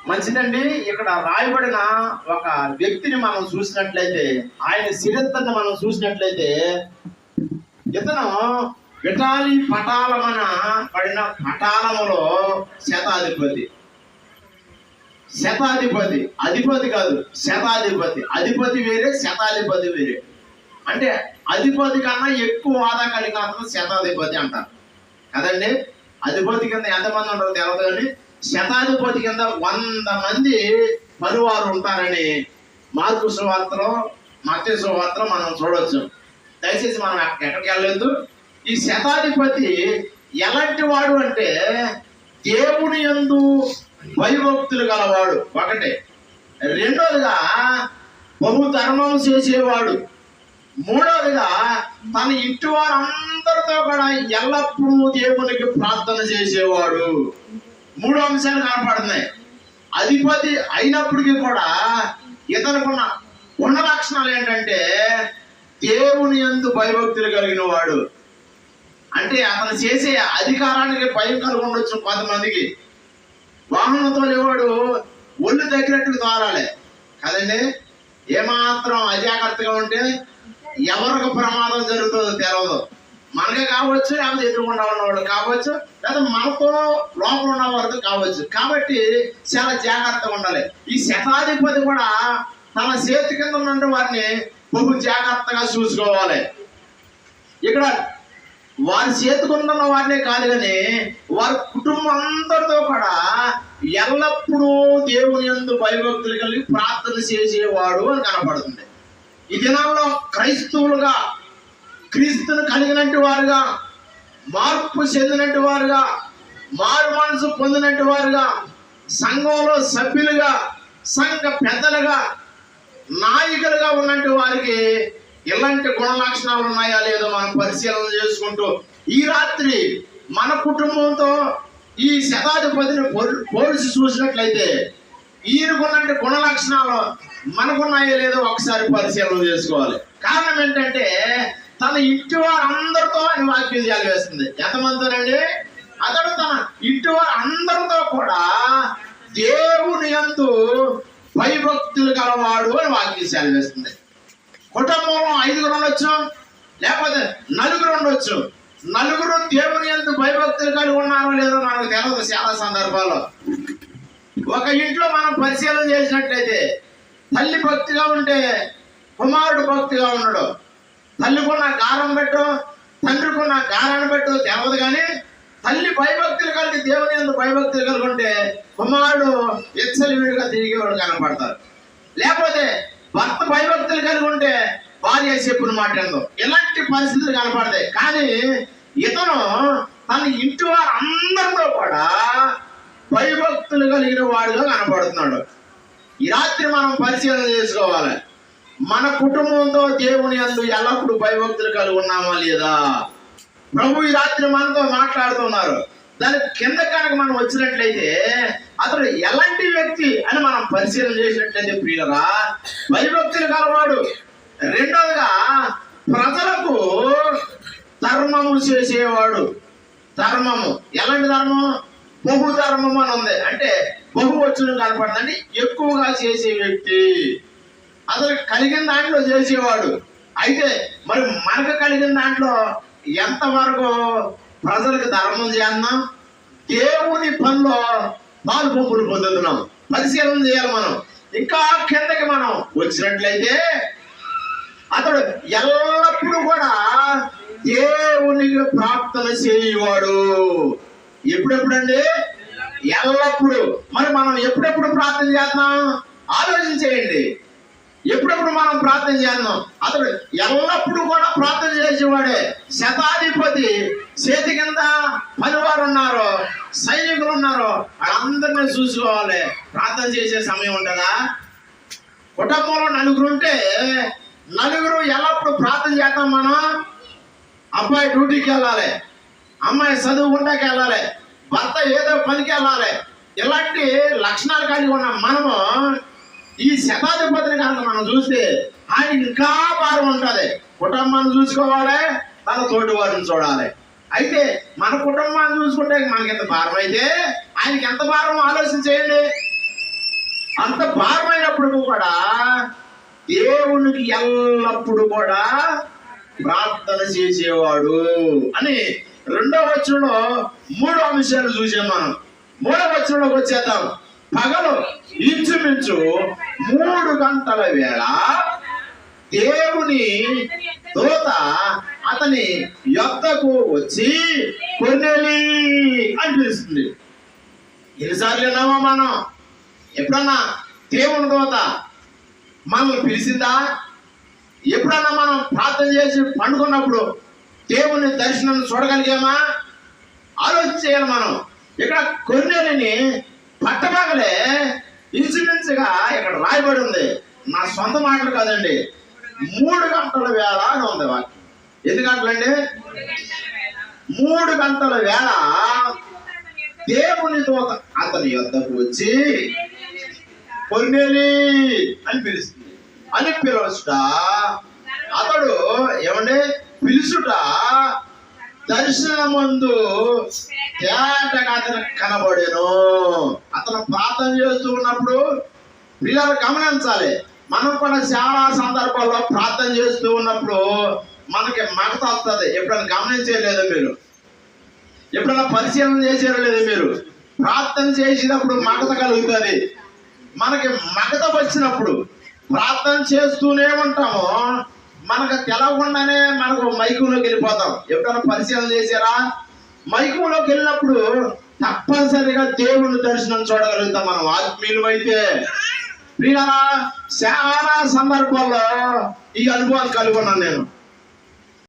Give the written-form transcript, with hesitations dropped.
మంచిదండి. ఇక్కడ రాయబడిన ఒక వ్యక్తిని మనం చూసినట్లయితే, ఆయన చరిత్రను మనం చూసినట్లయితే, ఇతను విటాలి పటాలమన పడిన పటాలములో శతాధిపతి. శతాధిపతి, అధిపతి కాదు, శతాధిపతి. అధిపతి వేరే, శతాధిపతి వేరే. అంటే అధిపతి కన్నా ఎక్కువ హోదా కలిగిన అతను శతాధిపతి అంటారు కదండి. అధిపతి కింద ఎంతమంది ఉంటారో తెలియదు, కానీ శతాధిపతి కింద 100 మంది పనివారు ఉంటారని మార్కు సువార్తలో, మత్తయి సువార్తలో మనం చూడవచ్చు. దయచేసి మనం ఎక్కడికి వెళ్ళలేదు. ఈ శతాధిపతి ఎలాంటి వాడు అంటే, దేవుని యందు భయభక్తులు గలవాడు ఒకటే. రెండోదిగా బహుధర్మం చేసేవాడు. మూడవదిగా తన ఇంటి వారందరితో కూడా ఎల్లప్పుడూ దేవునికి ప్రార్థన చేసేవాడు. 3 అంశాలు కనపడుతున్నాయి. అధిపతి అయినప్పటికీ కూడా ఇతనుకున్న గుణ లక్షణాలు ఏంటంటే, దేవుని యందు భయభక్తులు కలిగిన వాడు. అంటే అతను చేసే అధికారానికి భయం కలిగి ఉండొచ్చు కొంతమందికి. వాహనంతో లేవాడు ఒళ్ళు తగ్గినట్టుగా తోరాలి కదండి. ఏమాత్రం అజాగ్రత్తగా ఉంటే ఎవరికి ప్రమాదం జరుగుతుందో తెలియదు. మనకే కావచ్చు, లేకపోతే ఎదురుకుండా ఉన్నవాడు కావచ్చు, లేదా మనతో లోపల ఉన్న వారికి కావచ్చు. కాబట్టి చాలా జాగ్రత్తగా ఉండాలి. ఈ శతాధిపతి కూడా తన చేతి కింద ఉన్న వారిని బహు జాగ్రత్తగా చూసుకోవాలి. ఇక్కడ వారి చేతుకున్న వారినే కాదు, కానీ వారి కుటుంబం అందరితో కూడా ఎల్లప్పుడూ దేవుని యందు భయభక్తులు కలిగి ప్రార్థన చేసేవాడు అని కనపడుతుంది. ఈ దినాల్లో క్రైస్తవులుగా, క్రీస్తును కలిగినట్టు వారుగా, మార్పు చెందినట్టు వారుగా, మారు మనసు పొందినట్టు వారుగా, సంఘంలో సభ్యులుగా, సంఘ పెద్దలుగా, నాయకులుగా ఉన్నట్టు వారికి ఎలాంటి గుణ లక్షణాలు ఉన్నాయా లేదో మనం పరిశీలన చేసుకుంటూ, ఈ రాత్రి మన కుటుంబంతో ఈ శతాధిపతిని పోల్చి చూసినట్లయితే ఈయనకున్నట్టు గుణ లక్షణాలు మనకున్నాయో లేదో ఒకసారి పరిశీలన చేసుకోవాలి. కారణం ఏంటంటే, తన ఇంటి వారందరితో అని వాక్యం వేస్తుంది. ఎంతమందితోనండి? అతడు తన ఇంటి వారందరితో కూడా దేవుని యందు భయభక్తులు గలవాడు అని వాక్యం వేస్తుంది. కుటుంబంలో 5 ఉండొచ్చు, లేకపోతే 4 ఉండొచ్చు. 4 దేవుని యందు భయభక్తులు కలిగి ఉన్నారో లేదో మనకు తెలియదు చాలా సందర్భాల్లో. ఒక ఇంట్లో మనం పరిశీలన చేసినట్లయితే, తల్లి భక్తిగా ఉంటే కుమారుడు భక్తిగా ఉండడు. తల్లికున్న గారం పెట్టు, తండ్రికున్న గారాన్ని పెట్టు తెలియదు, కానీ తల్లి భయభక్తులు కలిగి దేవుని యందు భయభక్తులు కలిగి ఉంటే కుమారుడు విచ్చలవిడిగా తిరిగేవాడు కనపడతారు. లేకపోతే భర్త భయభక్తులు కలిగి ఉంటే భార్య చెప్పున మాట ఎందు. ఇలాంటి పరిస్థితులు కనపడతాయి. కానీ ఇతను తన ఇంటి వారందరితో కూడా భయభక్తులు కలిగిన వాడుగా కనపడుతున్నాడు. ఈ రాత్రి మనం పరిశీలన చేసుకోవాలి. మన కుటుంబంతో దేవుని యందు ఎల్లప్పుడూ భయభక్తులు కలిగి ఉన్నామా లేదా? ప్రభు ఈ రాత్రి మనతో మాట్లాడుతున్నారు. దాని కింద కనుక మనం వచ్చినట్లయితే అతడు ఎలాంటి వ్యక్తి అని మనం పరిశీలన చేసినట్లయితే, ప్రియులరా, భయభక్తులు కలవాడు. రెండవదిగా ప్రజలకు ధర్మము చేసేవాడు. ధర్మము ఎలాంటి ధర్మం? బహుధర్మం అని ఉంది. అంటే బహువచనం కనపడుతుంది. అంటే ఎక్కువగా చేసే వ్యక్తి. అతను కలిగిన దాంట్లో చేసేవాడు. అయితే మరి మనకు కలిగిన దాంట్లో ఎంతవరకు ప్రజలకు ధర్మం చేస్తున్నాం, దేవుని పనిలో పాలు పంపులు పొందుతున్నాం, పరిశీలన చేయాలి మనం. ఇంకా కిందకి మనం వచ్చినట్లయితే అతడు ఎల్లప్పుడూ కూడా దేవునికి ప్రార్థన చేయవాడు. ఎప్పుడెప్పుడండి? ఎల్లప్పుడు. మరి మనం ఎప్పుడెప్పుడు ప్రార్థన చేస్తున్నాం ఆలోచించేయండి. ఎప్పుడెప్పుడు మనం ప్రార్థన చేస్తున్నాం? అతడు ఎల్లప్పుడూ కూడా ప్రార్థన చేసేవాడే. శతాధిపతి చేతి కింద పనివారు ఉన్నారు, సైనికులు ఉన్నారు, వాళ్ళందరినీ చూసుకోవాలి. ప్రార్థన చేసే సమయం ఉంటుందా? కుటుంబంలో 4 ఉంటే 4 ఎల్లప్పుడు ప్రార్థన చేస్తాం మనం. అబ్బాయి డ్యూటీకి వెళ్ళాలి, అమ్మాయి చదువుకుంటాకి వెళ్ళాలి, భర్త ఏదో పనికి వెళ్ళాలి. ఇలాంటి లక్షణాలు కలిగి ఉన్న మనము ఈ శతాధిపతిని కనుక మనం చూస్తే ఆయన ఇంకా భారం ఉంటుంది. కుటుంబాన్ని చూసుకోవాలి, తన తోటి వారిని చూడాలి. అయితే మన కుటుంబాన్ని చూసుకుంటే మనకి ఎంత భారం అయితే ఆయనకి ఎంత భారం ఆలోచన చేయండి. అంత భారమైనప్పుడు కూడా దేవునికి ఎల్లప్పుడూ కూడా ప్రార్థన చేసేవాడు అని 2వ వచనంలో 3వ విషయాలు చూసాం మనం. 3వ వచనంలోకి వచ్చేద్దాం. పగలు ఇంచుమించు 3 గంటల వేళ దేవుని దూత అతని యొద్దకు వచ్చి కొర్నేలి అని పిలుస్తుంది. ఎన్నిసార్లు విన్నామా మనం? ఎప్పుడన్నా దేవుని దూత మనల్ని పిలిచిందా? ఎప్పుడన్నా మనం ప్రార్థన చేసి పండుకున్నప్పుడు దేవుని దర్శనం చూడగలిగామా? ఆలోచన చేయాలి మనం. ఇక్కడ కొర్నేలిని పట్టపగలే ఇంచుమించుగా ఇక్కడ రాయబడి ఉంది. నా సొంత మాటలు కాదండి, 3 గంటల వేళ అని ఉంది వాక్యం. ఎన్ని గంటలండి? 3 గంటల వేళ దేవుని దూత అతని యొద్దకు వచ్చి కొర్నేలి అని పిలుస్తుంది. అని పిలుచుట అతడు ఏమంటే పిలుచుట దర్శనమందు తేటగా అతను కనబడేను. అతను ప్రార్థన చేస్తూ ఉన్నప్పుడు పిల్లలు గమనించాలి. మనం కూడా చాలా సందర్భాల్లో ప్రార్థన చేస్తూ ఉన్నప్పుడు మనకి మగత వస్తుంది. ఎప్పుడైనా గమనించలేదు మీరు? ఎప్పుడైనా పరిశీలన చేసారో లేదు మీరు? ప్రార్థన చేసినప్పుడు మగత కలుగుతుంది. మనకి మగత వచ్చినప్పుడు ప్రార్థన చేస్తూనే ఉంటాము, మనకు తెలవకుండానే మనకు మైకంలోకి వెళ్ళిపోతాం. ఎప్పుడైనా పరిశీలన చేశారా? మైకంలోకి వెళ్ళినప్పుడు తప్పనిసరిగా దేవుని దర్శనం చూడగలుగుతాం మనం ఆత్మీయులు అయితే. ప్రియులారా, చాలా సందర్భాల్లో ఈ అనుభవాలు కలిగి ఉన్నాను నేను.